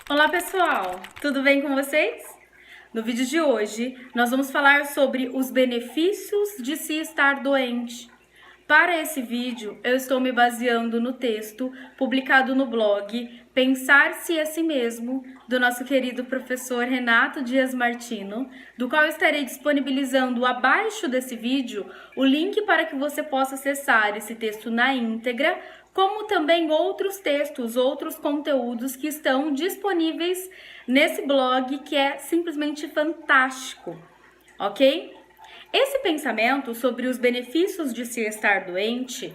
Olá pessoal, tudo bem com vocês? No vídeo de hoje, nós vamos falar sobre os benefícios de se estar doente. Para esse vídeo, eu estou me baseando no texto publicado no blog Pensar-se a Si Mesmo, do nosso querido professor Renato Dias Martino, do qual estarei disponibilizando abaixo desse vídeo o link para que você possa acessar esse texto na íntegra, como também outros textos, outros conteúdos que estão disponíveis nesse blog, que é simplesmente fantástico, ok? Esse pensamento sobre os benefícios de se estar doente,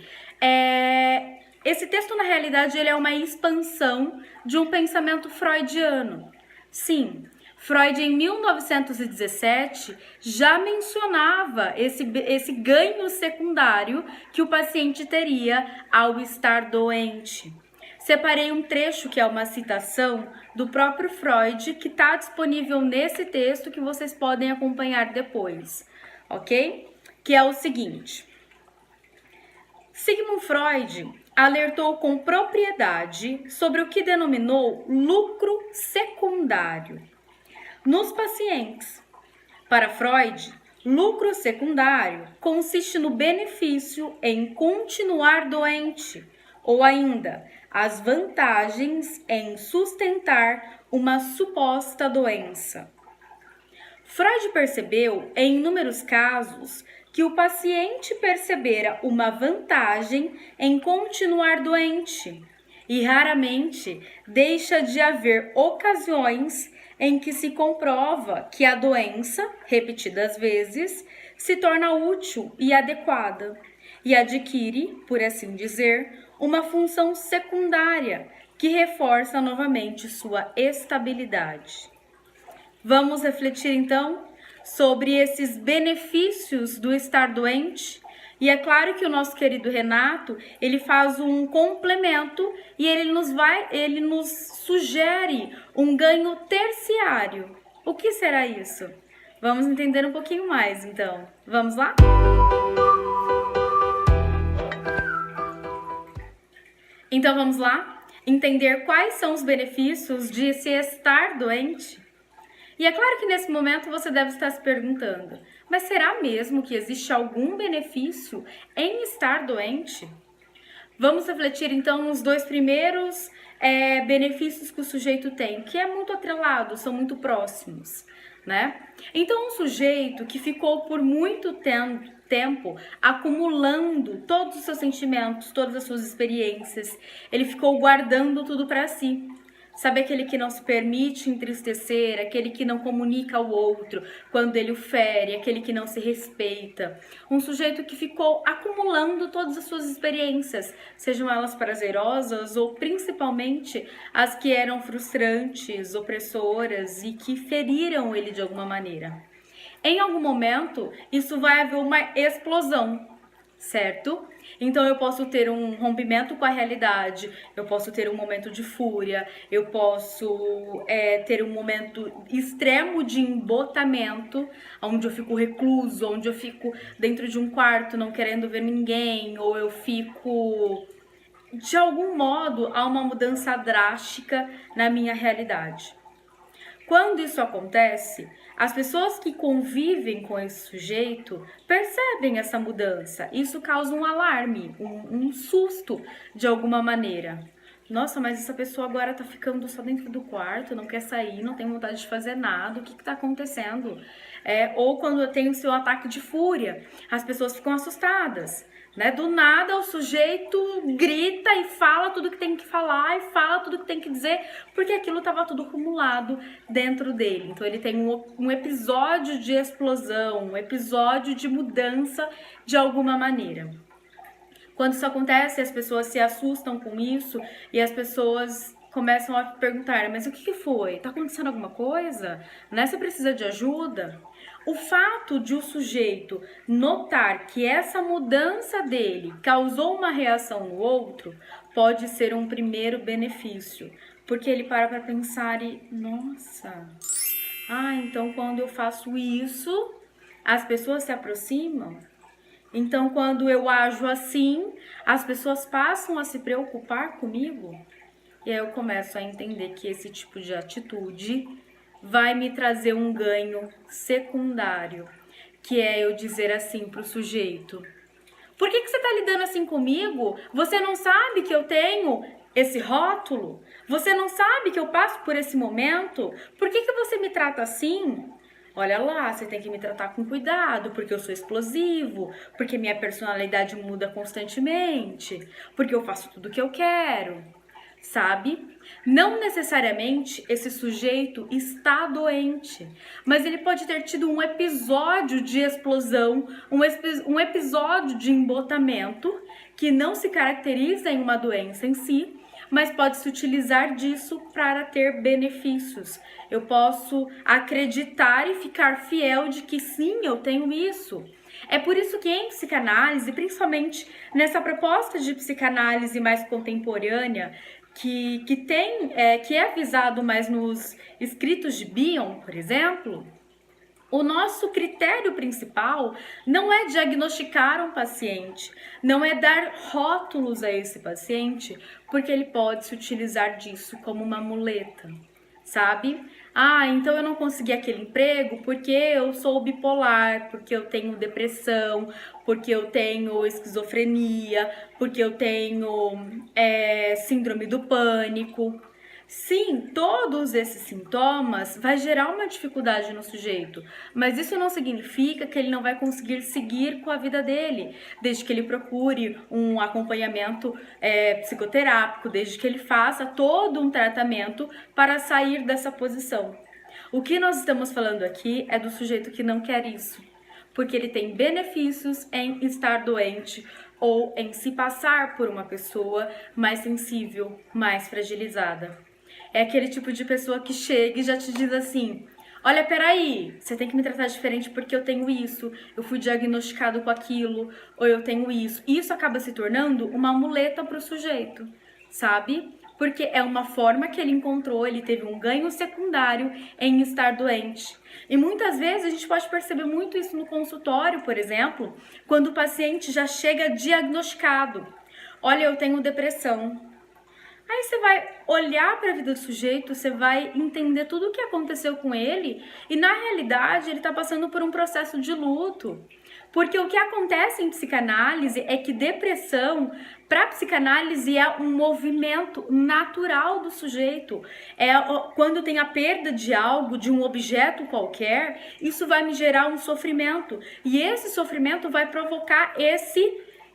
esse texto na realidade ele é uma expansão de um pensamento freudiano. Sim, Freud em 1917 já mencionava esse ganho secundário que o paciente teria ao estar doente. Separei um trecho que é uma citação do próprio Freud que está disponível nesse texto que vocês podem acompanhar depois, ok? Que é o seguinte: Sigmund Freud alertou com propriedade sobre o que denominou lucro secundário nos pacientes. Para Freud, lucro secundário consiste no benefício em continuar doente, ou ainda, as vantagens em sustentar uma suposta doença. Freud percebeu, em inúmeros casos, que o paciente percebera uma vantagem em continuar doente, e raramente deixa de haver ocasiões em que se comprova que a doença, repetidas vezes, se torna útil e adequada, e adquire, por assim dizer, uma função secundária que reforça novamente sua estabilidade. Vamos refletir então sobre esses benefícios do estar doente? E é claro que o nosso querido Renato, ele faz um complemento e ele nos sugere um ganho terciário. O que será isso? Vamos entender um pouquinho mais, então. Vamos lá? Então vamos lá entender quais são os benefícios de se estar doente? E é claro que nesse momento você deve estar se perguntando, mas será mesmo que existe algum benefício em estar doente? Vamos refletir então nos dois primeiros benefícios que o sujeito tem, que é muito atrelado, são muito próximos, né? Então, um sujeito que ficou por muito tempo acumulando todos os seus sentimentos, todas as suas experiências, ele ficou guardando tudo para si. Sabe aquele que não se permite entristecer, aquele que não comunica ao outro quando ele o fere, aquele que não se respeita. Um sujeito que ficou acumulando todas as suas experiências, sejam elas prazerosas ou principalmente as que eram frustrantes, opressoras e que feriram ele de alguma maneira. Em algum momento, isso vai haver uma explosão, certo? Então eu posso ter um rompimento com a realidade, eu posso ter um momento de fúria, eu posso ter um momento extremo de embotamento, onde eu fico recluso, onde eu fico dentro de um quarto não querendo ver ninguém, ou eu fico... De algum modo, há uma mudança drástica na minha realidade. Quando isso acontece, as pessoas que convivem com esse sujeito percebem essa mudança. Isso causa um alarme, um susto de alguma maneira. Nossa, mas essa pessoa agora tá ficando só dentro do quarto, não quer sair, não tem vontade de fazer nada, o que tá acontecendo? Ou quando tem o seu ataque de fúria, as pessoas ficam assustadas. Né? Do nada o sujeito grita e fala tudo que tem que falar e fala tudo que tem que dizer, porque aquilo estava tudo acumulado dentro dele. Então ele tem um episódio de explosão, um episódio de mudança de alguma maneira. Quando isso acontece, as pessoas se assustam com isso e as pessoas começam a perguntar, mas o que foi? Tá acontecendo alguma coisa? Né? Você precisa de ajuda? O fato de o sujeito notar que essa mudança dele causou uma reação no outro pode ser um primeiro benefício, porque ele para pensar e, nossa, então quando eu faço isso, as pessoas se aproximam. Então quando eu ajo assim, as pessoas passam a se preocupar comigo. E aí eu começo a entender que esse tipo de atitude vai me trazer um ganho secundário, que é eu dizer assim pro sujeito: por que você tá lidando assim comigo? Você não sabe que eu tenho esse rótulo? Você não sabe que eu passo por esse momento? Por que você me trata assim? Olha lá, você tem que me tratar com cuidado, porque eu sou explosivo, porque minha personalidade muda constantemente, porque eu faço tudo o que eu quero, sabe? Não necessariamente esse sujeito está doente, mas ele pode ter tido um episódio de explosão, um episódio de embotamento que não se caracteriza em uma doença em si, mas pode se utilizar disso para ter benefícios. Eu posso acreditar e ficar fiel de que sim, eu tenho isso. É por isso que em psicanálise, principalmente nessa proposta de psicanálise mais contemporânea, que é visado mais nos escritos de Bion, por exemplo, o nosso critério principal não é diagnosticar um paciente, não é dar rótulos a esse paciente, porque ele pode se utilizar disso como uma muleta, sabe? Ah, então eu não consegui aquele emprego porque eu sou bipolar, porque eu tenho depressão, porque eu tenho esquizofrenia, porque eu tenho síndrome do pânico. Sim, todos esses sintomas vai gerar uma dificuldade no sujeito, mas isso não significa que ele não vai conseguir seguir com a vida dele, desde que ele procure um acompanhamento psicoterápico, desde que ele faça todo um tratamento para sair dessa posição. O que nós estamos falando aqui é do sujeito que não quer isso, porque ele tem benefícios em estar doente ou em se passar por uma pessoa mais sensível, mais fragilizada. É aquele tipo de pessoa que chega e já te diz assim: olha, peraí, você tem que me tratar diferente porque eu tenho isso, eu fui diagnosticado com aquilo, ou eu tenho isso. E isso acaba se tornando uma muleta para o sujeito, sabe? Porque é uma forma que ele encontrou, ele teve um ganho secundário em estar doente. E muitas vezes a gente pode perceber muito isso no consultório, por exemplo, quando o paciente já chega diagnosticado. Olha, eu tenho depressão. Aí você vai olhar para a vida do sujeito, você vai entender tudo o que aconteceu com ele e na realidade ele está passando por um processo de luto. Porque o que acontece em psicanálise é que depressão, para psicanálise, é um movimento natural do sujeito. É quando tem a perda de algo, de um objeto qualquer, isso vai me gerar um sofrimento. E esse sofrimento vai provocar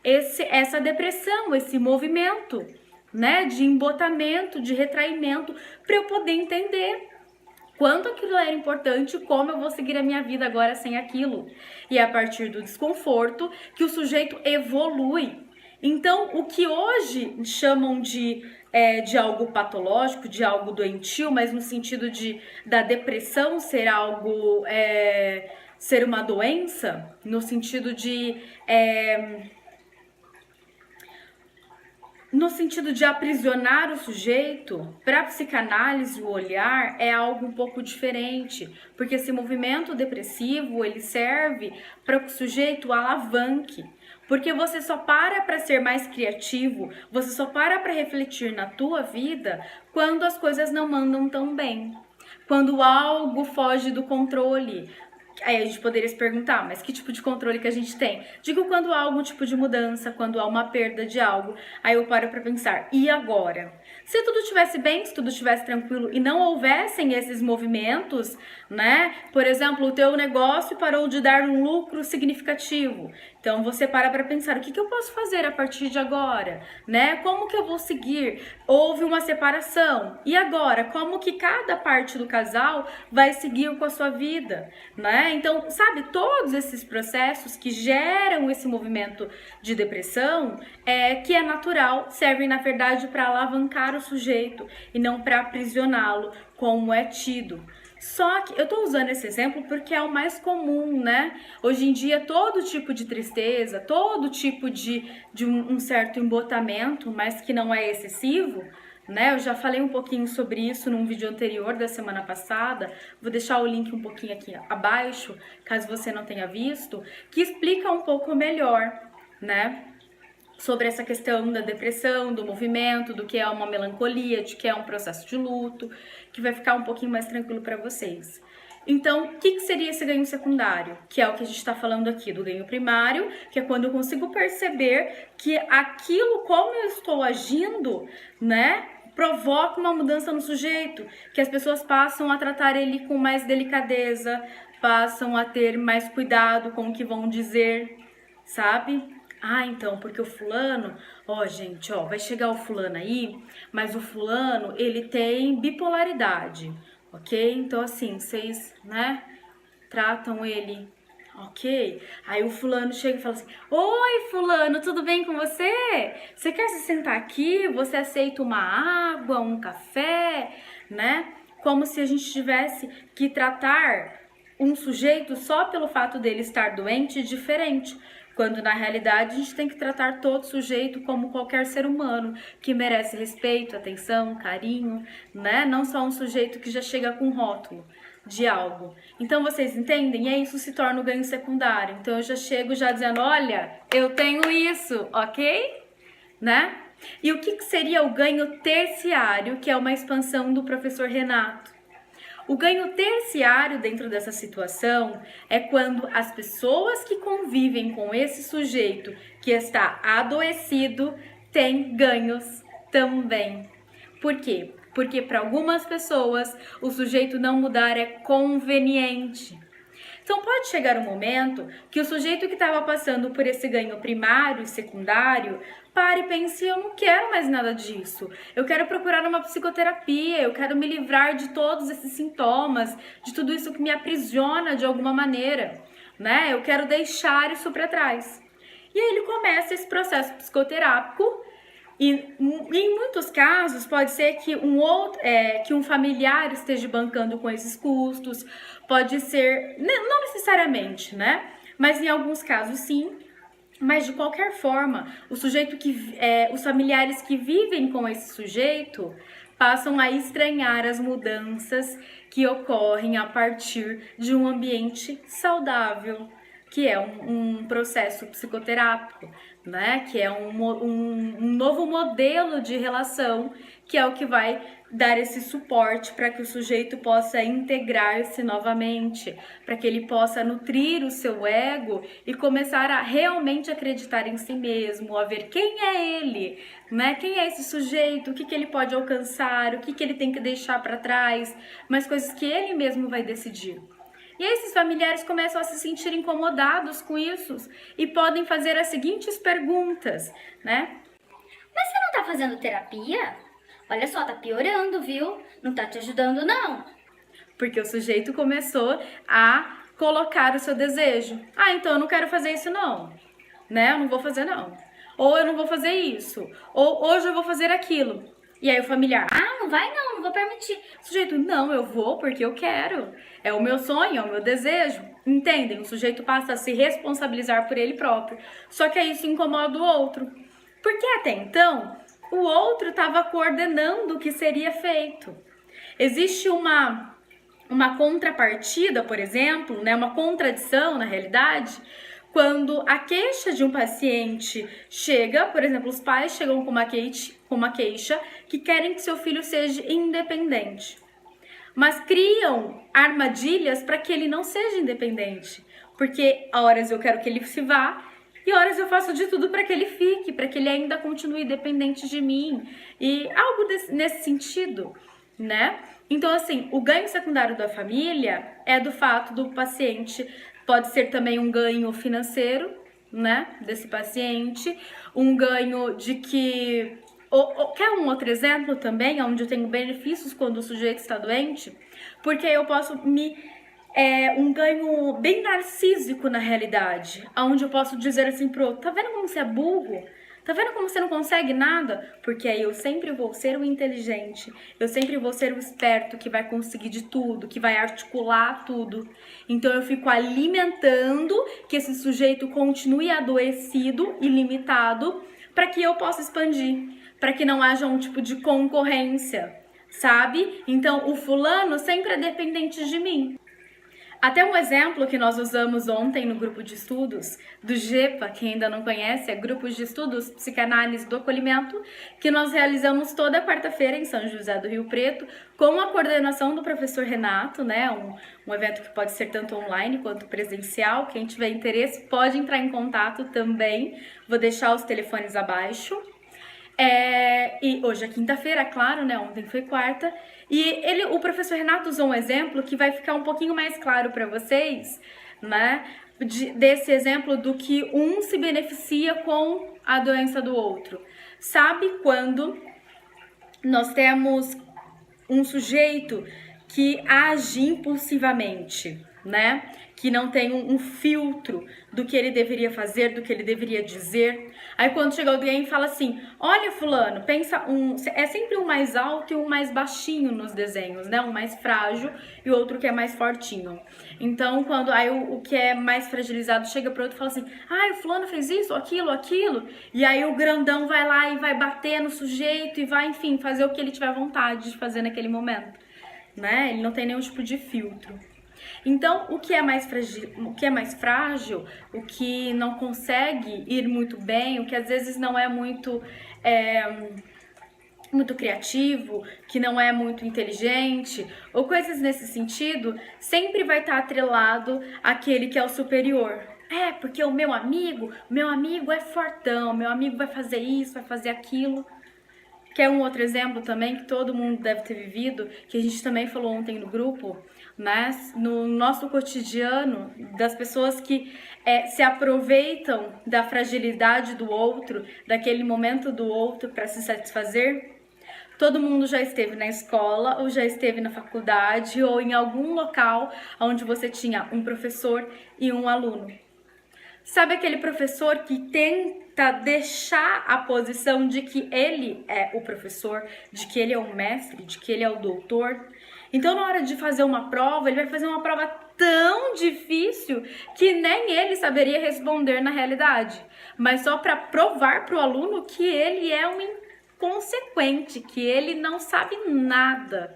essa depressão, esse movimento, né, de embotamento, de retraimento, para eu poder entender quanto aquilo era importante, como eu vou seguir a minha vida agora sem aquilo. E é a partir do desconforto que o sujeito evolui. Então, o que hoje chamam de algo patológico, de algo doentio, mas no sentido da depressão ser algo, ser uma doença, no sentido de aprisionar o sujeito, para a psicanálise o olhar é algo um pouco diferente, porque esse movimento depressivo ele serve para que o sujeito alavanque, porque você só para ser mais criativo, você só para refletir na tua vida quando as coisas não andam tão bem, quando algo foge do controle. Aí a gente poderia se perguntar, mas que tipo de controle que a gente tem? Digo quando há algum tipo de mudança, quando há uma perda de algo, aí eu paro para pensar, e agora? Se tudo estivesse bem, se tudo estivesse tranquilo e não houvessem esses movimentos, né? Por exemplo, o teu negócio parou de dar um lucro significativo. Então você para pensar, o que eu posso fazer a partir de agora? Né? Como que eu vou seguir? Houve uma separação. E agora? Como que cada parte do casal vai seguir com a sua vida? Né? Então, sabe, todos esses processos que geram esse movimento de depressão, que é natural, servem na verdade para alavancar o sujeito e não para aprisioná-lo, como é tido. Só que eu tô usando esse exemplo porque é o mais comum, né? Hoje em dia, todo tipo de tristeza, todo tipo de um certo embotamento, mas que não é excessivo, né? Eu já falei um pouquinho sobre isso num vídeo anterior da semana passada, vou deixar o link um pouquinho aqui abaixo, caso você não tenha visto, que explica um pouco melhor, né? sobre essa questão da depressão, do movimento, do que é uma melancolia, de que é um processo de luto, que vai ficar um pouquinho mais tranquilo para vocês. Então, o que seria esse ganho secundário? Que é o que a gente está falando aqui do ganho primário, que é quando eu consigo perceber que aquilo, como eu estou agindo, né, provoca uma mudança no sujeito, que as pessoas passam a tratar ele com mais delicadeza, passam a ter mais cuidado com o que vão dizer, sabe? Ah, então, porque o fulano, ó, gente, ó, vai chegar o fulano aí, mas o fulano, ele tem bipolaridade, ok? Então, assim, vocês, né, tratam ele, ok? Aí o fulano chega e fala assim, oi, fulano, tudo bem com você? Você quer se sentar aqui? Você aceita uma água, um café, né? Como se a gente tivesse que tratar um sujeito só pelo fato dele estar doente diferente, quando na realidade a gente tem que tratar todo sujeito como qualquer ser humano, que merece respeito, atenção, carinho, né? Não só um sujeito que já chega com rótulo de algo. Então vocês entendem? E aí isso se torna o ganho secundário. Então eu já chego já dizendo, olha, eu tenho isso, ok? Né? E o que seria o ganho terciário, que é uma expansão do professor Renato? O ganho terciário dentro dessa situação é quando as pessoas que convivem com esse sujeito que está adoecido têm ganhos também. Por quê? Porque para algumas pessoas o sujeito não mudar é conveniente. Então pode chegar um momento que o sujeito que estava passando por esse ganho primário e secundário pare e pense, eu não quero mais nada disso. Eu quero procurar uma psicoterapia, eu quero me livrar de todos esses sintomas, de tudo isso que me aprisiona de alguma maneira, né? Eu quero deixar isso para trás. E aí ele começa esse processo psicoterápico. E em muitos casos pode ser que que um familiar esteja bancando com esses custos, pode ser, não necessariamente, né? Mas em alguns casos sim. Mas de qualquer forma, os familiares que vivem com esse sujeito passam a estranhar as mudanças que ocorrem a partir de um ambiente saudável, que é um processo psicoterápico, né? Que é um novo modelo de relação, que é o que vai dar esse suporte para que o sujeito possa integrar-se novamente, para que ele possa nutrir o seu ego e começar a realmente acreditar em si mesmo, a ver quem é ele, né? Quem é esse sujeito, o que ele pode alcançar, o que ele tem que deixar para trás, mas coisas que ele mesmo vai decidir. E aí esses familiares começam a se sentir incomodados com isso e podem fazer as seguintes perguntas, né? Mas você não tá fazendo terapia? Olha só, tá piorando, viu? Não tá te ajudando, não. Porque o sujeito começou a colocar o seu desejo. Ah, então eu não quero fazer isso não, né? Eu não vou fazer não. Ou eu não vou fazer isso. Ou hoje eu vou fazer aquilo. E aí o familiar, Ah, não vai não, não vou permitir. o sujeito, não, eu vou porque eu quero. É o meu sonho, é o meu desejo. Entendem? O sujeito passa a se responsabilizar por ele próprio. Só que aí isso incomoda o outro. Porque até então, o outro estava coordenando o que seria feito. Existe uma contrapartida, por exemplo, né, uma contradição na realidade, quando a queixa de um paciente chega, por exemplo, os pais chegam com uma queixa que querem que seu filho seja independente, mas criam armadilhas para que ele não seja independente, porque a horas eu quero que ele se vá e horas eu faço de tudo para que ele fique, para que ele ainda continue dependente de mim, e algo nesse sentido, né? Então, assim, o ganho secundário da família é do fato do paciente, pode ser também um ganho financeiro, né, desse paciente, um ganho de que... quer um outro exemplo também, onde eu tenho benefícios quando o sujeito está doente? Porque eu posso um ganho bem narcísico na realidade, onde eu posso dizer assim pro outro, tá vendo como você é burro? Tá vendo como você não consegue nada? Porque aí eu sempre vou ser o inteligente, eu sempre vou ser o esperto que vai conseguir de tudo, que vai articular tudo. Então eu fico alimentando que esse sujeito continue adoecido e limitado para que eu possa expandir, para que não haja um tipo de concorrência, sabe? Então o fulano sempre é dependente de mim. Até um exemplo que nós usamos ontem no grupo de estudos do GEPA, quem ainda não conhece, é Grupos de Estudos Psicanálise do Acolhimento, que nós realizamos toda quarta-feira em São José do Rio Preto, com a coordenação do professor Renato, né? Um evento que pode ser tanto online quanto presencial. Quem tiver interesse pode entrar em contato também. Vou deixar os telefones abaixo. E hoje é quinta-feira, claro, né? Ontem foi quarta. E o professor Renato usou um exemplo que vai ficar um pouquinho mais claro para vocês, né? Desse exemplo do que um se beneficia com a doença do outro. Sabe quando nós temos um sujeito que age impulsivamente, né? Que não tem um filtro do que ele deveria fazer, do que ele deveria dizer. Aí quando chega alguém e fala assim, olha fulano, pensa é sempre um mais alto e um mais baixinho nos desenhos, né? Um mais frágil e o outro que é mais fortinho. Então quando aí o que é mais fragilizado chega pro outro e fala assim, o fulano fez isso, aquilo. E aí o grandão vai lá e vai bater no sujeito e vai, enfim, fazer o que ele tiver vontade de fazer naquele momento, né? Ele não tem nenhum tipo de filtro. Então, o que é mais frágil, o que não consegue ir muito bem, o que às vezes não é muito criativo, que não é muito inteligente, ou coisas nesse sentido, sempre vai estar atrelado àquele que é o superior. Porque o meu amigo é fortão, meu amigo vai fazer isso, vai fazer aquilo. Que é um outro exemplo também que todo mundo deve ter vivido, que a gente também falou ontem no grupo, mas no nosso cotidiano, das pessoas que se aproveitam da fragilidade do outro, daquele momento do outro para se satisfazer. Todo mundo já esteve na escola, ou já esteve na faculdade, ou em algum local onde você tinha um professor e um aluno. Sabe aquele professor que tenta deixar a posição de que ele é o professor, de que ele é o mestre, de que ele é o doutor? Então, na hora de fazer uma prova, ele vai fazer uma prova tão difícil que nem ele saberia responder na realidade. Mas só para provar para o aluno que ele é um inconsequente, que ele não sabe nada.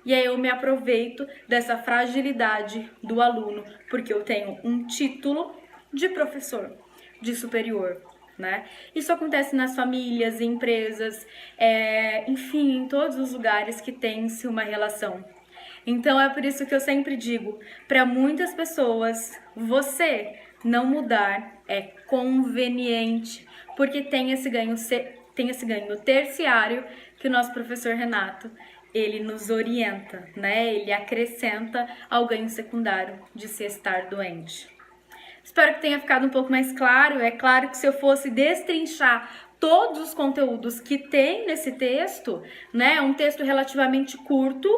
E aí eu me aproveito dessa fragilidade do aluno, porque eu tenho um título de professor, de superior, né? Isso acontece nas famílias, empresas, enfim, em todos os lugares que tem-se uma relação. Então é por isso que eu sempre digo, para muitas pessoas, você não mudar é conveniente, porque tem esse ganho terciário que o nosso professor Renato, ele nos orienta, né? Ele acrescenta ao ganho secundário de se estar doente. Espero que tenha ficado um pouco mais claro. É claro que se eu fosse destrinchar todos os conteúdos que tem nesse texto, né, é um texto relativamente curto,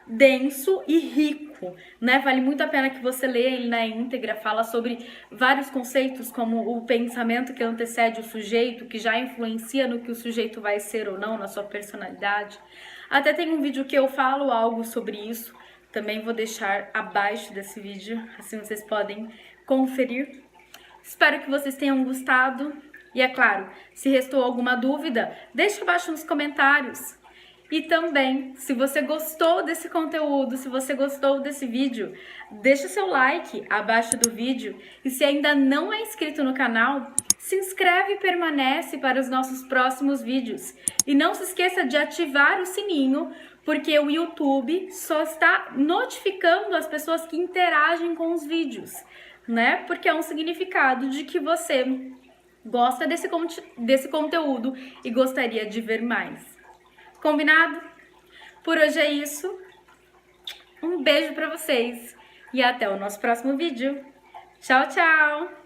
denso e rico, né? Vale muito a pena que você leia ele na íntegra. Fala sobre vários conceitos, como o pensamento que antecede o sujeito, que já influencia no que o sujeito vai ser ou não, na sua personalidade. Até tem um vídeo que eu falo algo sobre isso. Também vou deixar abaixo desse vídeo, assim vocês podem conferir. Espero que vocês tenham gostado. E é claro, se restou alguma dúvida, deixa abaixo nos comentários. E também, se você gostou desse conteúdo, se você gostou desse vídeo, deixa seu like abaixo do vídeo. E se ainda não é inscrito no canal, se inscreve e permanece para os nossos próximos vídeos. E não se esqueça de ativar o sininho, porque o YouTube só está notificando as pessoas que interagem com os vídeos, né? Porque é um significado de que você gosta desse conteúdo e gostaria de ver mais. Combinado? Por hoje é isso. Um beijo pra vocês e até o nosso próximo vídeo. Tchau, tchau!